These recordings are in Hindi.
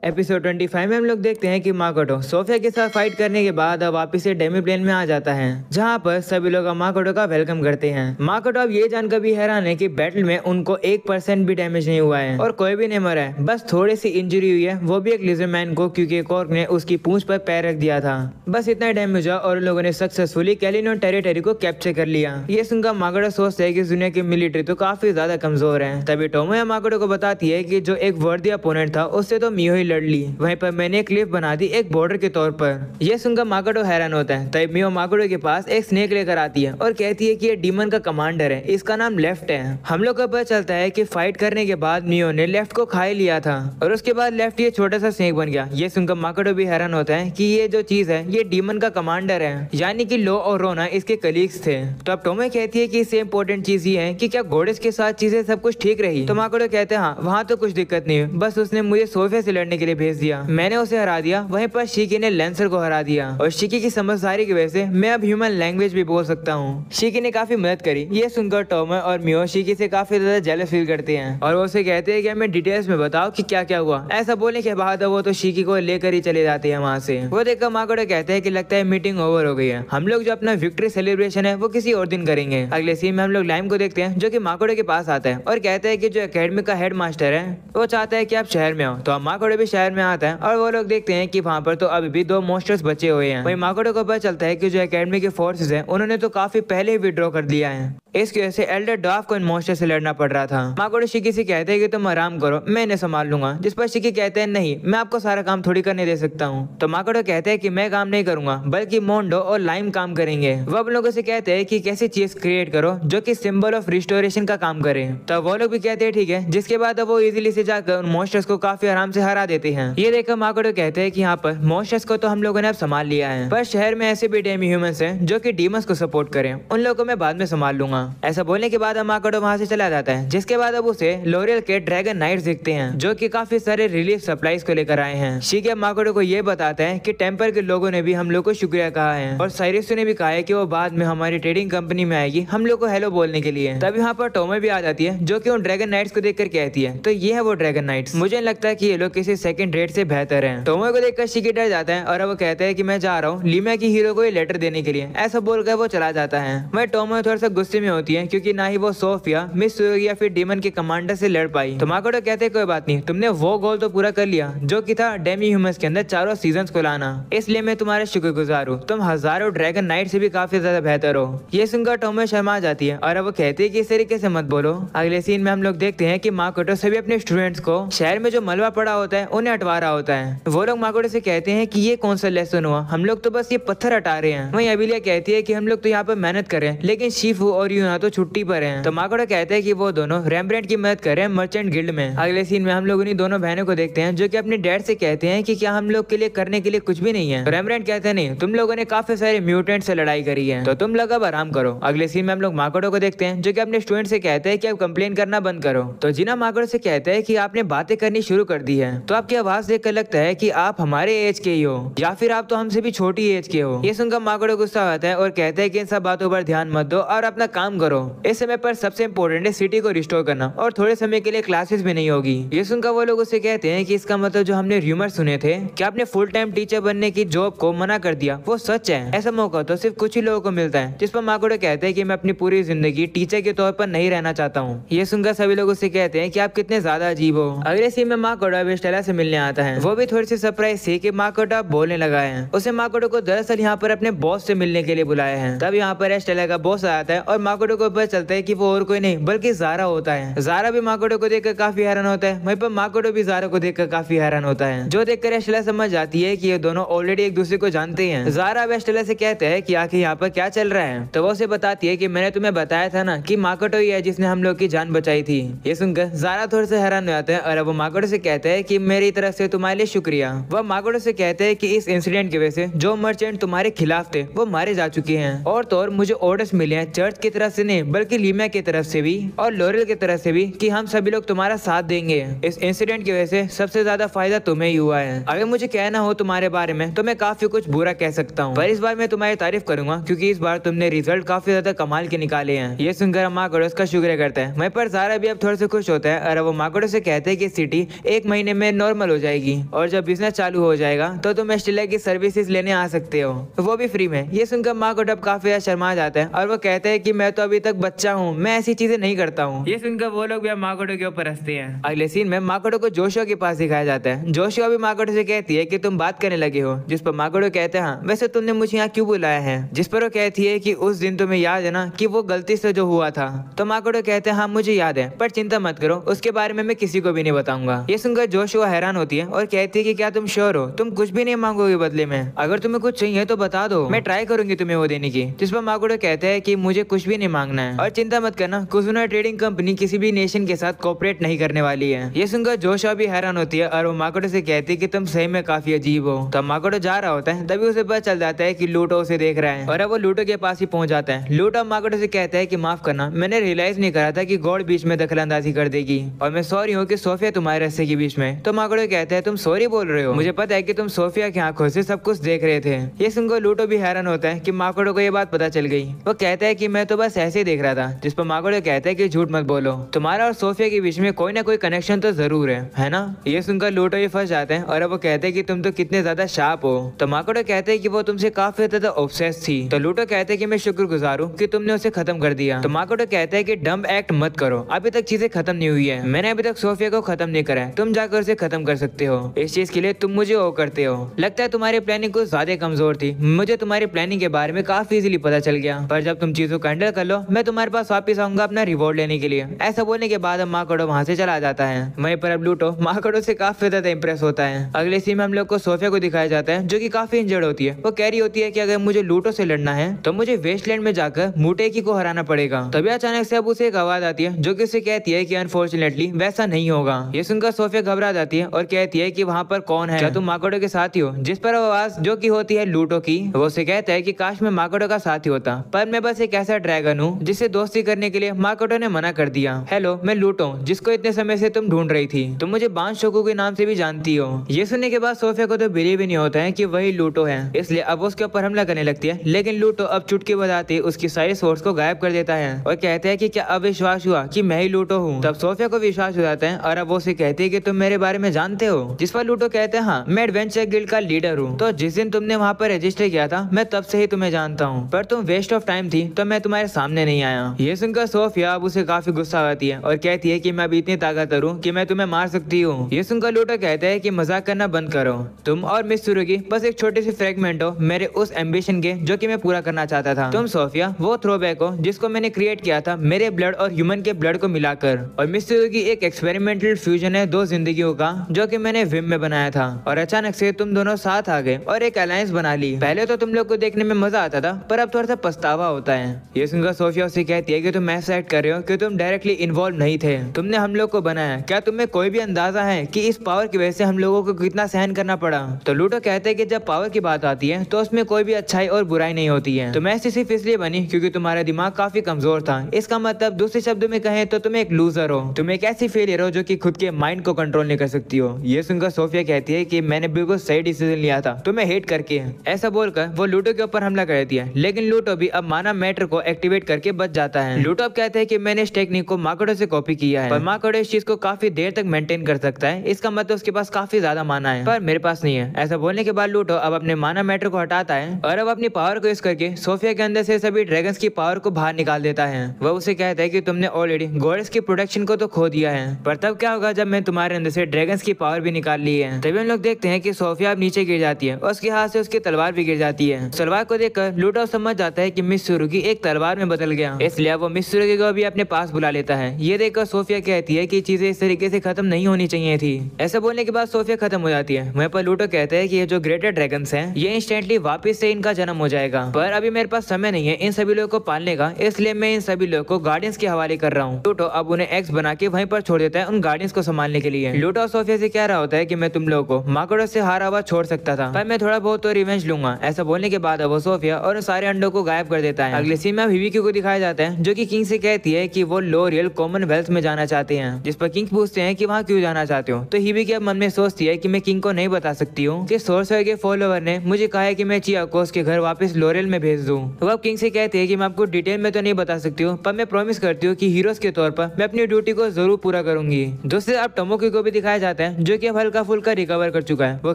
एपिसोड 25 में हम लोग देखते हैं कि माकोटो सोफिया के साथ फाइट करने के बाद अब वापिस से डेमी प्लेन में आ जाता है, जहां पर सभी लोग माकोटो का वेलकम करते हैं। माकोटो अब ये जानकर भी हैरान है कि बैटल में उनको 1% भी डैमेज नहीं हुआ है और कोई भी नहीं मरा है, बस थोड़ी सी इंजरी हुई है, वो भी एक लिजरमैन को, क्योंकि कॉर्क ने उसकी पूंछ पर पैर रख दिया था। बस इतना डैमेज हुआ और उन लोगों ने सक्सेसफुली कैलिनोन टेरिटरी को कैप्चर कर लिया। ये सुनकर माकोटो सोचता है कि दुनिया की मिलिट्री तो काफी ज्यादा कमजोर है। तभी टोमोया माकोटो को बताती है कि जो एक वर्दी अपोनेंट था उससे तो मियो ही लड़ ली, वहीं पर मैंने एक क्लिफ बना दी एक बॉर्डर के तौर पर। यह सुनकर माकोटो हैरान होता है। तब मियो माकोटो के पास एक स्नेक लेकर आती है और कहती है कि ये डीमन का कमांडर है, इसका नाम लेफ्ट है। हम लोग को पता चलता है कि फाइट करने के बाद मियो ने लेफ्ट को खा ही लिया था और उसके बाद लेफ्ट ये छोटा सा स्नेक बन गया। ये सुनकर माकोटो भी हैरान होता है कि ये जो चीज है ये डीमन का कमांडर है, यानी कि लो और रोना इसके कलीग्स थे। तो अब टोमे कहती है कि इससे इम्पोर्टेंट चीज ये है कि क्या गोडेस के साथ चीजें सब कुछ ठीक रही। तो माकोटो कहते हैं हाँ, वहाँ तो कुछ दिक्कत नहीं है, बस उसने मुझे सोफिया से लड़ने के लिए भेज दिया, मैंने उसे हरा दिया। वहीं पर शिकी ने लेंसर को हरा दिया और शिकी की समझदारी की वजह से मैं अब ह्यूमन लैंग्वेज भी बोल सकता हूँ। शिकी ने काफी मदद करी। ये सुनकर टोमे और मियो शिकी से काफी ज्यादा जेलस फील करते हैं और वो उसे कहते हैं कि हमें डिटेल्स में बताओ कि क्या क्या हुआ। ऐसा बोलने के बाद वो तो शिकी को लेकर ही चले जाते हैं वहाँ से। वो देखकर माकोटो कहते हैं कि लगता है मीटिंग ओवर हो गई है, हम लोग जो अपना विक्ट्री सेलिब्रेशन है वो किसी और दिन करेंगे। अगले सीन में हम लोग लाइम को देखते हैं जो कि माकोटो के पास आता है और कहता है कि जो एकेडमी का हेड मास्टर है वो चाहता है कि आप शहर में आओ। तो अब माकोटो भी शहर में आता है और वो लोग देखते हैं कि वहाँ पर तो अभी भी 2 मॉन्स्टर्स बचे हुए हैं। वहीं माकोटो को पता चलता है कि जो एकेडमी के फोर्सेस हैं उन्होंने तो काफी पहले ही विड्रॉ कर दिया है, इसकी वजह से एल्डर ड्वार्फ को इन मॉन्स्टर से लड़ना पड़ रहा था। माकोटो शिकी से कहते हैं कि तुम आराम करो, मैं इन्हें संभाल लूंगा, जिस पर शिकी कहते हैं नहीं, मैं आपको सारा काम थोड़ी करने दे सकता हूँ। तो माकोटो कहते हैं कि मैं काम नहीं करूंगा बल्कि मोंडो और लाइम काम करेंगे। वो अब लोगों से कहते हैं कि कैसी चीज क्रिएट करो जो कि सिंबल ऑफ रिस्टोरेशन का काम करे। तो वो लोग भी कहते हैं ठीक है, जिसके बाद वो इजीली से जाकर उन मॉन्स्टर्स को काफी आराम से हरा देते हैं। ये देखकर माकोटो कहते हैं कि यहाँ पर मॉन्स्टर्स को तो हम लोगों ने अब संभाल लिया है, पर शहर में ऐसे भी डेमी ह्यूमंस हैं जो कि डीमंस को सपोर्ट करें, उन लोगों को मैं बाद में संभाल लूंगा। ऐसा बोलने के बाद माकोटो वहाँ से चला जाता है, जिसके बाद अब उसे लोरियल के ड्रैगन नाइट्स दिखते हैं जो कि काफी सारे रिलीफ सप्लाईज को लेकर आए हैं। शिकी माकोटो को ये बताते हैं कि टेम्पर के लोगों ने भी हम लोग को शुक्रिया कहा है और साइरिस ने भी कहा है कि वो बाद में हमारी ट्रेडिंग कंपनी में आएगी हम लोग को हेलो बोलने के लिए। तब यहाँ पर टोमे भी आ जाती है जो कि उन ड्रैगन नाइट्स को देखकर कहती है तो ये है वो ड्रैगन नाइट्स, मुझे लगता है कि ये लोग किसी सेकंड रेट से बेहतर हैं। टोमे को देखकर शिकी डर जाता है और वो कहता है कि मैं जा रहा हूँ लीमा की हीरो को ये लेटर देने के लिए। ऐसा बोलकर वो चला जाता है। वह टोमे थोड़ा सा गुस्से में होती है क्योंकि ना ही वो सोफिया मिस या फिर डीमन के कमांडर से लड़ पाई। तो माकोटो कहते हैं कोई बात नहीं, तुमने वो गोल तो पूरा कर लिया जो कि था डेमी ह्यूमंस के अंदर 4 सीजन्स को लाना, इसलिए मैं तुम्हारे शुक्रगुजार हूँ, तुम हजारों ड्रैगन नाइट से भी काफी ज्यादा बेहतर हो। ये सुनकर टोमे शर्मा जाती है और वो कहती है कि इस तरीके से मत बोलो। अगले सीन में हम लोग देखते हैं कि माकोटो सभी अपने स्टूडेंट्स को शहर में जो मलबा पड़ा होता है उन्हें हटवा रहा होता है। वो लोग माकोटो से कहते हैं कि ये कौन सा लेसन हुआ, हम लोग तो बस ये पत्थर हटा रहे हैं। वहीं अबिलिया कहती है कि हम लोग तो यहाँ पर मेहनत कर रहे हैं लेकिन शिफू और यूना तो छुट्टी पर हैं। तो माकोटो कहते हैं कि वो दोनों रेम्ब्रेंट की मदद कर रहे हैं मर्चेंट गिल्ड में। अगले सीन में हम लोग उन्हीं दोनों बहनों को देखते हैं जो कि अपने डैड से कहते हैं कि क्या हम लोग के लिए करने के लिए कुछ भी नहीं है। तो रेम्ब्रेंट कहते हैं नहीं, तुम लोगों ने काफी सारे म्यूटेंट से लड़ाई करी है तो तुम लोग अब आराम करो। अगले सीन में हम लोग माकोटो को देखते हैं जो कि अपने स्टूडेंट से कहते हैं कि अब कंप्लेन करना बंद करो। तो जिना माकोटो से कहते हैं कि आपने बातें करनी शुरू कर दी है, तो आपकी आवाज देखकर लगता है कि आप हमारे एज के ही हो या फिर आप तो हमसे भी छोटी एज के हो। ये सुनकर माकोटो गुस्सा आता है और कहते हैं कि इन सब बातों पर ध्यान मत दो और अपना काम करो। इस समय पर सबसे इम्पोर्टेंट है सिटी को रिस्टोर करना और थोड़े समय के लिए क्लासेस भी नहीं होगी। ये सुनकर वो लोग उससे कहते हैं कि इसका मतलब जो हमने र्यूमर सुने थे कि आपने फुल टाइम टीचर बनने की जॉब को मना कर दिया वो सच है। ऐसा मौका तो सिर्फ कुछ ही लोगों को मिलता है। जिस पर माकोटो कहते हैं कि मैं अपनी पूरी जिंदगी टीचर के तौर पर नहीं रहना चाहता हूँ। ये सुनकर सभी लोग उससे कहते हैं कि आप कितने ज्यादा अजीब हो। अगले सीन में माकोटो अब स्टेला से मिलने आता है। वो भी थोड़ी सी सरप्राइज थी कि माकोटो बोलने लगा है। उसे माकोटो को दरअसल यहाँ पर अपने बॉस से मिलने के लिए बुलाया है। तब यहाँ पर स्टेला का बॉस आता है और माकोटो को पता चलता है कि वो और कोई नहीं बल्कि ज़ारा होता है। ज़ारा भी माकोटो को देखकर काफी हैरान होता है, वहीं पर माकोटो भी ज़ारा को देखकर काफी हैरान होता है, जो देखकर स्टेला समझ जाती है कि ये दोनों ऑलरेडी एक दूसरे को जानते हैं। ज़ारा अब स्टेला से कहते हैं कि आखिर यहाँ पर क्या चल रहा है। तो वो उसे बताती है कि मैंने तुम्हें बताया था ना कि माकोटो ही है जिसने हम लोग की जान बचाई थी। ये सुनकर ज़ारा थोड़ा सा हैरान हो जाता है और अब वो माकोटो से कहते हैं कि मेरी तरफ से तुम्हारे लिए शुक्रिया। वह माकोटो से कहते हैं कि इस इंसिडेंट की वजह से जो मर्चेंट तुम्हारे खिलाफ थे वो मारे जा चुके हैं और तो और मुझे ऑर्डर्स मिले हैं चर्च की तरफ तरफ से नहीं बल्कि लीमा की तरफ से भी और लोरेल की तरफ से भी कि हम सभी लोग तुम्हारा साथ देंगे। इस इंसिडेंट की वजह से सबसे ज्यादा फायदा तुम्हें ही हुआ है। अगर मुझे कहना हो तुम्हारे बारे में तो मैं काफी कुछ बुरा कह सकता हूँ, पर इस बार मैं तुम्हारी तारीफ करूंगा क्योंकि इस बार तुमने रिजल्ट काफी ज्यादा कमाल के निकाले हैं। ये सुनकर माकोडो उसका शुक्रिया करता है। वहीं पर ज़ारा भी अब थोड़े से खुश होता है और वो माकोडो से कहते हैं कि सिटी 1 महीने में नॉर्मल हो जाएगी और जब बिजनेस चालू हो जाएगा तो तुम स्टेला की सर्विसेज लेने आ सकते हो, वो भी फ्री में। ये सुनकर माकोडो अब काफी ज्यादा शर्मा जाता है और वो कहते हैं कि मैं तो अभी तक बच्चा हूँ, मैं ऐसी चीजें नहीं करता हूँ। ये सुनकर वो लोग भी अब माकोडो के ऊपर हंसते हैं। अगले सीन में माकोडो को जोशुआ के पास दिखाया जाता है। जोशुआ भी माकोडो से कहती है कि तुम बात करने लगे हो, जिस पर माकोडो कहते हैं हाँ वैसे तुमने मुझे यहाँ क्यों बुलाया है। जिस पर वो कहती है कि उस दिन तुम्हें याद है ना कि वो गलती से जो हुआ था। तो माकोडो कहते हैं हाँ मुझे याद है, पर चिंता मत करो, उसके बारे में मैं किसी को भी नहीं बताऊंगा। ये सुनकर जोशुआ हैरान होती है और कहती है कि क्या तुम श्योर हो, तुम कुछ भी नहीं मांगोगे बदले में, अगर तुम्हें कुछ चाहिए तो बता दो, मैं ट्राई करूंगी तुम्हें वो देने की। जिस पर माकोडो कहते हैं कि मुझे कुछ भी नहीं मांगना है और चिंता मत करना, कुजुना ट्रेडिंग कंपनी किसी भी नेशन के साथ कोऑपरेट नहीं करने वाली है। ये सुनकर जोशुआ भी हैरान होती है और वो माकोडो से कहती है कि तुम सही में काफी अजीब हो। तब माकोडो जा रहा होता है, तभी उसे पता चल जाता है कि लूटो उसे देख रहा है और अब वो लूटो के पास ही पहुंच जाता है। लूटो माकोडो से कहता है कि माफ करना, मैंने रियलाइज नहीं करा था कि गॉड बीच में दखलंदाजी कर देगी और मैं सॉरी हूँ कि सोफिया तुम्हारे रास्ते के बीच में। तो माकोडो कहता है तुम सॉरी बोल रहे हो, मुझे पता है कि तुम सोफिया की आंखों से सब कुछ देख रहे थे। ये सुनकर लूटो भी हैरान होता है कि माकोडो को ये बात पता चल गई। वो कहता है कि मैं तो बस ऐसे ही देख रहा था। जिस पर माकोडो कहता है कि झूठ मत बोलो, तुम्हारा और सोफिया के बीच में कोई ना कोई कनेक्शन तो जरूर है ना। ये सुनकर लूटो ये फंस जाते हैं और अब वो कहते हैं कि तुम तो कितने ज्यादा शार्प हो। तो माकोडो कहते हैं कि वो तुमसे काफी ज्यादा ऑब्सेस थी। तो लूटो कहते हैं कि मैं शुक्रगुजार हूँ कि तुमने उसे खत्म कर दिया। तो माकोडो कहता है कि डम्ब एक्ट मत करो, अभी तक चीजें खत्म नहीं हुई है, मैंने अभी तक सोफिया को खत्म नहीं करा है, तुम जाकर उसे खत्म कर सकते हो। इस चीज के लिए तुम मुझे वो करते हो। लगता है तुम्हारी प्लानिंग कुछ ज्यादा कमजोर थी, मुझे तुम्हारी प्लानिंग के बारे में काफी इजीली पता चल गया, पर जब तुम चीजों को हैंडल कर लो मैं तुम्हारे पास वापस आऊंगा अपना रिवॉर्ड लेने के लिए। ऐसा बोलने के बाद माकोडो वहाँ से चला जाता है। वहीं पर अब लूटो माकोडो से काफी ज्यादा इंप्रेस होता है। अगले सीन में हम लोग को सोफिया को दिखाया जाता है जो कि काफी इंजर्ड होती है। वो कह रही होती है कि अगर मुझे लूटो से लड़ना है तो मुझे वेस्टलैंड में जाकर मुटेकी को हराना पड़ेगा। तभी अचानक से अब उसे एक आवाज आती है जो कि उसे कहती है कि अनफॉर्चुनेटली वैसा नहीं होगा। ये सुनकर सोफिया घबरा जाती है और कहती है कि वहाँ पर कौन है, क्या तुम माकोडो के साथी हो। जिस पर आवाज जो कि होती है लूटो की, वो उसे कहता है कि काश मैं माकोडो का साथी होता, पर मैं बस एक ऐसा ड्रैगन हूँ जिससे दोस्ती करने के लिए माकोडो ने मना कर दिया। हेलो, मैं लूटो जिसको इतने समय से तुम ढूंढ रही थी, तुम मुझे बांशोकु के नाम से भी जानती हो। ये सुनने के बाद सोफिया को तो बिलीव ही नहीं होता है कि वही लूटो है, इसलिए अब उसके ऊपर हमला करने लगती है। लेकिन लूटो अब चुटकी बजाते उसकी सारी सोर्स को गायब कर देता है और कहता है कि क्या अब विश्वास हुआ कि मैं ही लूटो हूँ। तब सोफिया को विश्वास हो जाता है और अब वो उसे कहती है कि तुम मेरे बारे में जानते हो। जिस पर लूटो कहते हैं हाँ, मैं एडवेंचर गिल्ड का लीडर हूँ, तो जिस दिन तुमने वहाँ पर रजिस्टर किया था मैं तब से ही तुम्हें जानता हूँ, पर तुम वेस्ट ऑफ टाइम थी तो मैं तुम्हारे सामने नहीं आया। ये सुनकर सोफिया अब उसे काफी गुस्सा आती है और कहती है कि मैं अभी इतनी ताकतवर हूँ कि मैं तुम्हें मार सकती हूँ। ये सुनकर लूटो कहता है कि मजाक करना बंद करो, तुम और मिस सुरुगी बस एक छोटी सी फ्रेगमेंट हो मेरे उस एम्बिशन के जो कि मैं पूरा करना चाहता था। तुम सोफिया वो थ्रोबैक हो जिसको मैंने क्रिएट किया था मेरे ब्लड और ह्यूमन के ब्लड को मिलाकर, और मिस सुरुगी एक एक्सपेरिमेंटल फ्यूजन है 2 जिंदगियों का जो कि मैंने विम में बनाया था, और अचानक से तुम दोनों साथ आ गए और एक अलायंस बना ली। पहले तो तुम लोग को देखने में मजा आता था, पर अब थोड़ा सा पछतावा होता है। ये सुनकर सोफिया उसे कहती है कि तुम ऐसा एक्ट कर रहे हो कि तुम डायरेक्टली इन्वॉल्व नहीं थे, तुमने हम लोग को बनाया। क्या तुम्हें कोई भी अंदाजा है कि इस पावर की वजह से हम लोगों को कितना सहन करना पड़ा। तो लूटो कहते हैं कि जब पावर की बात आती है तो उसमें कोई भी अच्छाई और बुराई नहीं होती है, तो मैं सिर्फ इसलिए बनी क्योंकि तुम्हारा दिमाग काफी कमजोर था। इसका मतलब दूसरे शब्दों में कहें तो तुम एक लूजर हो, तुम एक ऐसी फेलियर हो जो कि खुद के माइंड को कंट्रोल नहीं कर सकती हो। ये सुनकर सोफिया कहती है कि मैंने बिल्कुल सही डिसीजन लिया था तुम्हें हेट करके। ऐसा बोलकर वो लूटो के ऊपर हमला कर देती है, लेकिन लूटो भी अब माना मैटर को एक्टिवेट करके बच जाता है। लूटो अब कहते हैं कि मैंने इस टेक्निक को माकोडो से कॉपी किया है, पर माकोडो इस चीज को काफी देर तक मेंटेन कर सकता है, इसका मतलब उसके पास काफी ज्यादा माना है, पर मेरे पास नहीं है। ऐसा बोलने के बाद लूटो अब अपने माना मैटर को हटाता है और अब अपनी पावर को यूज करके सोफिया के अंदर से सभी ड्रैगन्स की पावर को बाहर निकाल देता है। वह उसे कहता है कि तुमने ऑलरेडी गॉडेस की प्रोटेक्शन को तो खो दिया है, पर तब क्या होगा जब मैं तुम्हारे अंदर से ड्रैगन्स की पावर भी निकाल ली है। तभी हम लोग देखते हैं कि सोफिया अब नीचे गिर जाती है और उसके हाथ से उसकी तलवार भी गिर जाती है। तलवार को देखकर लूटो समझ जाता है कि मिस सुरुगी एक तलवार में बदल गया, इसलिए वो मिस सुरुगी को भी अपने पास बुला लेता है। ये देखकर सोफिया कहती है कि चीजें इस तरीके से खत्म नहीं होनी चाहिए थी। ऐसा बोलने के बाद सोफिया खत्म हो जाती है। वहीं पर लूटो कहते हैं कि ये जो ग्रेटर ड्रैगन्स हैं ये इंस्टेंटली वापस से इनका जन्म हो जाएगा, पर अभी मेरे पास समय नहीं है इन सभी लोगों को पालने का, इसलिए मैं इन सभी लोगों को गार्डियंस के हवाले कर रहा हूँ। लूटो अब उन्हें एक्स बना के वहीं पर छोड़ देता है उन गार्डियंस को संभालने के लिए। लूटो सोफिया से कह रहा होता है कि मैं तुम लोगों को माकोडो से हारा हुआ छोड़ सकता था, पर मैं थोड़ा बहुत तो रिवेंज लूंगा। ऐसा बोलने के बाद वो सोफिया और सारे अंडों को गायब कर देता है। अगले सीन में विवी शिकी को दिखाया जाता है जो कि किंग से कहती है कि वो लोरियल कॉमनवेल्थ में जाना चाहते हैं, जिस पर किंग पूछते हैं कि वहाँ क्यों जाना चाहते हो। तो हिबिकी अब मन में सोचती है कि मैं किंग को नहीं बता सकती हूँ कि सोर्सर के फॉलोवर ने मुझे कहा है कि मैं चियाको उसके घर वापस लोरियल में भेज दूँ। तो अब किंग से कहते हैं कि मैं आपको डिटेल में तो नहीं बता सकती हूँ, पर मैं प्रॉमिस करती हूँ कि हीरोज के तौर पर मैं अपनी ड्यूटी को जरूर पूरा करूंगी। दूसरी अब टोमोकी को भी दिखाया जाता है जो कि अब हल्का फुल्का रिकवर कर चुका है। वो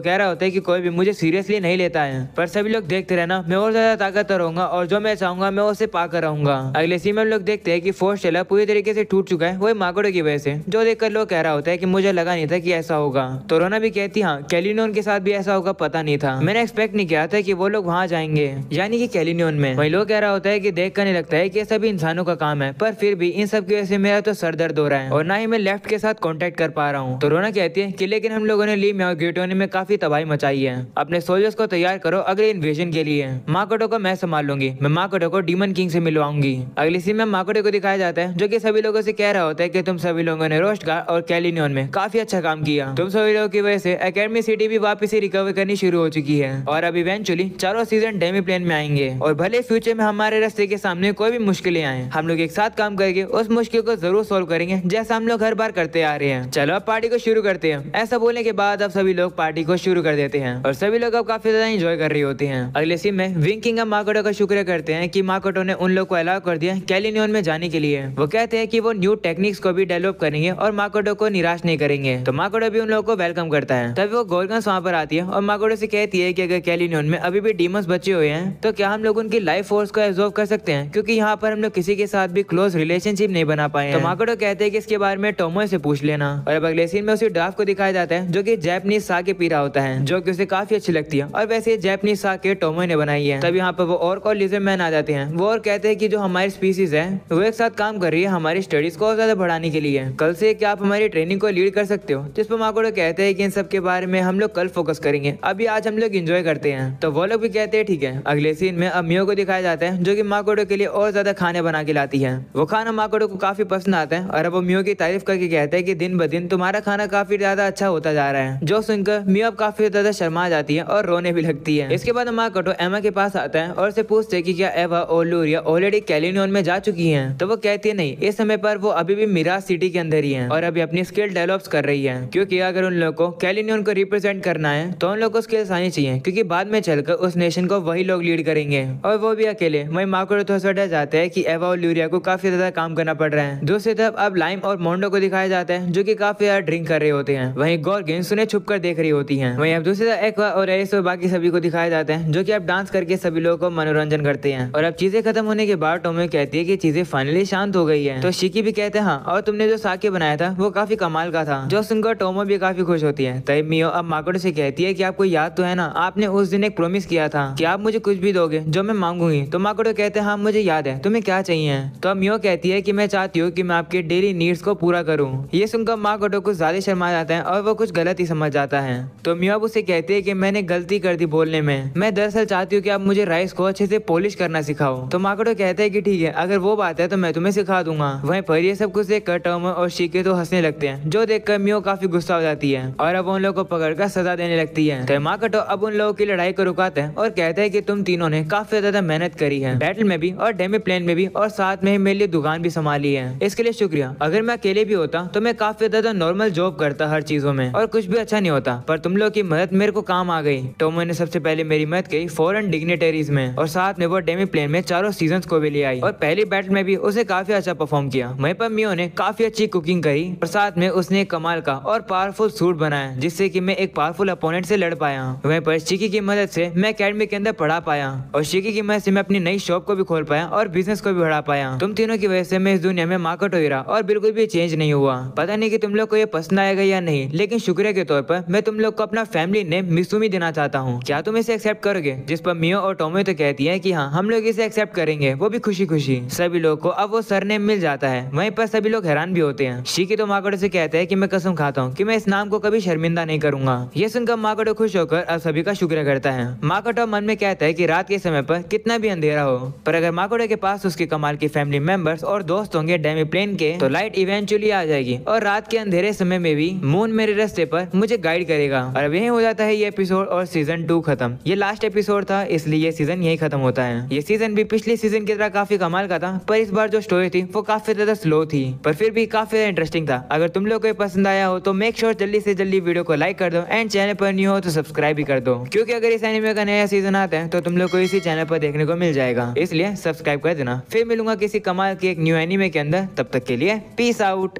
कह रहा होता है कि कोई भी मुझे सीरियसली नहीं लेता है, पर सभी लोग देखते रहना, मैं और ज्यादा ताकतवर होऊंगा और जो मैं चाहूंगा मैं उसे पाकर रहूंगा। अगले सीन में लोग देखते हैं कि फोर्स टेलर पूरी तरीके से टूट चुका है, वो माकोटो की वजह से, जो देखकर लोग कह रहा होता है कि मुझे लगा नहीं था कि ऐसा होगा। तो रोना भी कहती हाँ कैलिनियन के साथ भी ऐसा होगा पता नहीं था, मैंने एक्सपेक्ट नहीं किया था कि वो लोग वहाँ जाएंगे, यानी कि कैलिनियन में। वही लोग कह रहा होता है कि देख कर नहीं लगता है कि सभी इंसानों का काम है, पर फिर भी इन सब की वजह से मेरा तो सर दर्द हो रहा है और ना ही मैं लेफ्ट के साथ कांटेक्ट कर पा रहा हूँ। तो रोना कहती है कि लेकिन हम लोगों ने ली में और ग्रेटोनी में काफी तबाही मचाई है, अपने सोल्जर्स को तैयार करो अगले इन्वेजन के लिए, माकोटो को मैं संभाल लूंगी, मैं माकोटो को डीमन किंग से मिलवाऊंगी। अगली सीन में माकोटो को दिखाया जाता है जो कि सभी लोगों से कह रहा होता है कि तुम सभी लोगों ने रोस्टगार्ड और कैलिनियन में काफी अच्छा काम किया, तुम सभी लोगों की वजह से एकेडमी सिटी भी वापस से रिकवर करनी शुरू हो चुकी है और अब इवेंचुअली चारों सीजन डेमी प्लेन में आएंगे और भले फ्यूचर में हमारे रास्ते के सामने कोई भी मुश्किलें आए, हम लोग एक साथ काम करके उस मुश्किल को जरूर सोल्व करेंगे जैसा हम लोग हर बार करते आ रहे हैं। चलो अब पार्टी को शुरू करते हैं। ऐसा बोलने के बाद अब सभी लोग पार्टी को शुरू कर देते हैं और सभी लोग अब काफी ज्यादा एंजॉय कर रहे होते हैं। अगले सीन में विंग किंग अब माकोटो का शुक्रिया करते हैं कि माकोटो ने उन लोग को अलाउ कर दिया कैलिनियन में जाने के लिए। वो कहते हैं कि वो न्यू टेक्निक्स को भी डेवलप करेंगे और माकोटो को निराश नहीं करेंगे। तो माकोटो भी उन लोगों को वेलकम करता है। तभी वो गोर्गन्स वहाँ पर आती है और माकोटो से कहती है कि अगर कैलिनियन में अभी भी डीमंस बचे हुए हैं तो क्या हम लोग उनकी लाइफ फोर्स को एब्जॉर्ब कर सकते हैं, क्योंकि यहाँ पर हम लोग किसी के साथ भी क्लोज रिलेशनशिप नहीं बना पाए। तो माकोटो कहते हैं कि इसके बारे में टोमो से पूछ लेना। और अब अगले सीन में उसी ड्राफ्ट को दिखाया जाता है जो कि जापानीज साके पी रहा होता है, जो कि उसे काफी अच्छी लगती है और वैसे जापानीज साके टोमो ने बनाई है। तब यहाँ पर वो और लिजर्ड मैन आ जाते हैं। वो और कहते हैं कि जो हमारी स्पीसीज है वो एक साथ काम कर रही है हमारी स्टडीज को और ज्यादा बढ़ाने के लिए, कल से क्या आप हमारी ट्रेनिंग को लीड कर सकते हो। जिस पर माकोटो कहते हैं कि इन सब के बारे में हम लोग कल फोकस करेंगे, अभी आज हम लोग एंजॉय करते हैं। तो वो लोग भी कहते हैं ठीक है। अगले सीन में अब मियो को दिखाया जाता है जो कि माकोटो के लिए और ज्यादा खाने बना के लाती है। वो खाना माकोटो को काफी पसंद आता है और अब वो मियो की तारीफ करके कहते हैं कि दिन ब दिन तुम्हारा खाना काफी ज्यादा अच्छा होता जा रहा है। जो सुनकर मियो अब काफी ज्यादा शर्मा जाती है और रोने भी लगती है। इसके बाद माकोटो एमा के पास आता है और उसे पूछते हैं कि क्या एवा और लूरिया ऑलरेडी कैलिनियन में जा चुकी हैं। तो वो कहती है नहीं, इस समय पर वो अभी भी मिराज सिटी के अंदर ही हैं और अभी अपनी स्किल डेवलप कर रही है, क्योंकि अगर उन लोगों को कैलिनियन को रिप्रेजेंट करना है तो उन लोगों को स्किल्स आनी चाहिए, क्योंकि बाद में चलकर उस नेशन को वही लोग लीड करेंगे और वो भी अकेले। वही माकोटो थोड़ा सा डर जाता है कि एवा और लूरिया को काफी ज्यादा काम करना पड़ रहा है। दूसरी तरफ अब लाइम और मोंडो को दिखाया जाता है जो कि काफी ज्यादा ड्रिंक कर रहे होते हैं। वहीं गॉर्गन्स उन्हें छुप कर देख रही होती हैं। वहीं अब दूसरी तरफ एक्वा और एरिस और बाकी सभी को दिखाया जाता है जो कि अब डांस करके सभी लोगों को मनोरंजन करते हैं। और अब चीजें खत्म होने के बाद टोमो कहती है कि चीजें फाइनली शांत हो गई है। तो शिकी भी कहते हैं हाँ, और तुमने जो साके बनाया था वो काफी कमाल का था, जो सुनकर टोमो भी काफी खुश होती है। तब मियो अब माकोटो से कहती है कि आपको याद तो है ना, आपने उस दिन एक प्रॉमिस किया था कि आप मुझे कुछ भी दोगे जो मैं मांगूंगी। तो माकोटो कहते हैं हाँ मुझे याद है, तुम्हें क्या चाहिए। तो अब मियो कहती है कि मैं चाहती हूँ कि मैं आपके डेली नीड्स को पूरा करूँ। ये सुनकर माकोटो कुछ ज्यादा शर्मा जाता है और वो कुछ गलत ही समझ जाता है। तो मियो अब उसे कहती है कि मैंने गलती कर दी बोलने में, मैं दरअसल चाहती हूँ कि आप मुझे राइस को अच्छे से पॉलिश करना सिखाओ। तो माकोटो कहता है कि ठीक है, अगर वो बात है तो मैं तुम्हें सिखा दूंगा। वहीं पर ये सब कुछ देखकर टोमो और शिके तो हंसने लगते हैं, जो देखकर मियो काफी गुस्सा हो जाती है और अब उन लोगों को पकड़कर सजा देने लगती है। तो माकोटो अब उन लोगों की लड़ाई को रुकाता है और कहता है कि तुम तीनों ने काफी ज्यादा मेहनत करी है, बैटल में भी और डेमी प्लेन में भी, और साथ में ही मेरे लिए दुकान भी संभाली है, इसके लिए शुक्रिया। अगर मैं अकेले भी होता तो मैं काफी ज्यादा नॉर्मल जॉब करता हर चीजों में और कुछ भी अच्छा नहीं होता, पर तुम लोग की मदद मेरे को काम आ गई। टोमो ने सबसे पहले मेरी मदद की फॉरेन डिग्निटरीज में और साथ में वो डेमी प्लेन में चारों सीजन्स को भी ले आई और पहली बैटल में भी उसे काफी अच्छा परफॉर्म किया। वहीं पर मियो ने काफी अच्छी कुकिंग करी और साथ में उसने एक कमाल का और पावरफुल सूट बनाया जिससे कि मैं एक पावरफुल अपोनेंट से लड़ पाया। वहीं पर शिकी की मदद से मैं अकेडमी के अंदर पढ़ा पाया और शिकी की मदद से मैं अपनी नई शॉप को भी खोल पाया और बिजनेस को भी बढ़ा पाया। तुम तीनों की वजह से मैं इस दुनिया में माकोटो ही रहा और बिल्कुल भी चेंज नहीं हुआ। पता नहीं कि तुम लोग को ये पसंद आएगा या नहीं, लेकिन शुक्रिया के तौर पर मैं तुम लोग को अपना फैमिली नेम मिसुमी देना चाहता हूँ। क्या तुम इसे एक्सेप्ट करोगे? जिस पर मियो और टोमो तो कहती है कि हाँ हम लोग इसे एक्सेप्ट करेंगे, वो भी खुशी खुशी। सभी लोग को अब वो सरनेम मिल जाता है। वहीं पर सभी लोग हैरान भी होते हैं। शिकी तो माकोटो से कहता है कि मैं कसम खाता हूँ कि मैं इस नाम को कभी शर्मिंदा नहीं करूंगा। ये सुनकर माकोटो खुश होकर अब सभी का शुक्रिया करता है। माकोटो मन में कहता है कि रात के समय पर कितना भी अंधेरा हो, पर अगर माकोटो के पास उसके कमाल की फैमिली मेंबर्स और दोस्त होंगे डेमी प्लेन के, तो लाइट इवेंचुअली आ जाएगी और रात के अंधेरे समय में भी मून मेरे रास्ते पर मुझे गाइड करेगा। और अब यही हो जाता है ये एपिसोड और सीजन 2 खत्म। ये लास्ट एपिसोड था, इसलिए ये सीजन यही खत्म होता है। ये सीजन भी पिछले सीजन की तरह काफी कमाल का था, पर इस बार जो स्टोरी थी वो काफी ज्यादा स्लो थी, पर फिर भी काफी ज्यादा इंटरेस्टिंग था। अगर तुम लोग को पसंद आया हो तो मेक श्योर जल्दी से जल्दी वीडियो को लाइक कर दो एंड चैनल पर न्यू हो तो सब्सक्राइब भी कर दो, क्योंकि अगर इस एनिमे का नया सीजन आता है तो तुम लोग को इसी चैनल पर देखने को मिल जाएगा, इसलिए सब्सक्राइब कर देना। फिर मिलूंगा किसी कमाल के एक न्यू एनिमे के अंदर, तब तक के लिए पीस आउट।